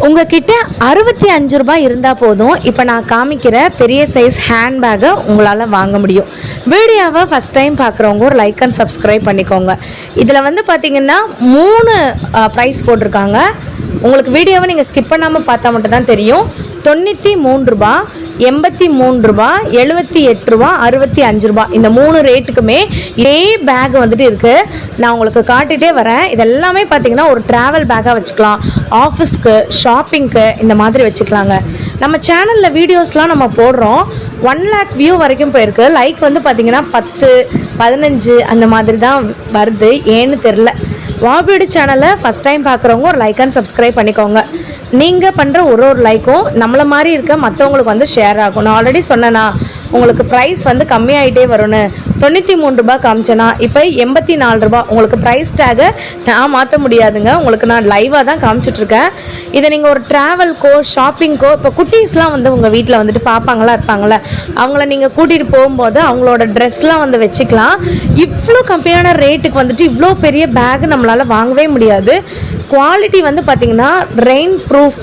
உங்ககிட்ட 65 ரூபாய் இருந்தால் போதும் இப்போ நான் காமிக்கிற பெரிய சைஸ் ஹேண்ட்பேக்கை உங்களால் வாங்க முடியும். வீடியோவை ஃபஸ்ட் டைம் பார்க்குறவங்க ஒரு லைக் அண்ட் சப்ஸ்கிரைப் பண்ணிக்கோங்க. இதில் வந்து பார்த்திங்கன்னா 3 ப்ரைஸ் போட்டிருக்காங்க. உங்களுக்கு வீடியோவை நீங்கள் ஸ்கிப் பண்ணாமல் பார்த்தா மட்டும் தான் தெரியும். 93 ரூபா, 83 ரூபா, 78 ரூபா, 65 ரூபா, இந்த 3 ரேட்டுக்குமே இதே பேக் வந்துட்டு இருக்குது. நான் உங்களுக்கு காட்டிகிட்டே வரேன். இதெல்லாமே பார்த்தீங்கன்னா ஒரு ட்ராவல் பேக்காக வச்சுக்கலாம், ஆஃபீஸ்க்கு, ஷாப்பிங்க்கு இந்த மாதிரி வச்சுக்கலாங்க. நம்ம சேனலில் வீடியோஸ்லாம் நம்ம போடுறோம். 1 lakh வியூ வரைக்கும் போயிருக்கு. லைக் வந்து பார்த்திங்கன்னா 10, 15 அந்த மாதிரி தான் வருது. ஏன்னு தெரில. வாபியோட சேனலை ஃபஸ்ட் டைம் பார்க்குறவங்க ஒரு லைக் அண்ட் சப்ஸ்கிரைப் பண்ணிக்கோங்க. நீங்கள் பண்ணுற ஒரு லைக்கும் நம்மளை மாதிரி இருக்க மற்றவங்களுக்கு வந்து ஷேர் ஆகும். நான் ஆல்ரெடி சொன்னேன்னா உங்களுக்கு ப்ரைஸ் வந்து கம்மியாகிட்டே வரும்னு. 93 ரூபா காமிச்சேன்னா இப்போ 84 ரூபா. உங்களுக்கு ப்ரைஸ் டேகை நான் மாற்ற முடியாதுங்க. உங்களுக்கு நான் லைவாக தான் காமிச்சிட்ருக்கேன். இதை நீங்கள் ஒரு ட்ராவல்க்கோ, ஷாப்பிங்க்கோ, இப்போ குட்டீஸ்லாம் வந்து உங்கள் வீட்டில் வந்துட்டு பார்ப்பாங்களா இருப்பாங்களே, அவங்கள நீங்கள் கூட்டிகிட்டு போகும்போது அவங்களோட ட்ரெஸ்லாம் வந்து வச்சுக்கலாம். இவ்வளோ கம்மியான ரேட்டுக்கு வந்துட்டு இவ்வளோ பெரிய பேக் நம்மளால் வாங்கவே முடியாது. குவாலிட்டி வந்து பார்த்திங்கன்னா ரெயின் ப்ரூஃப்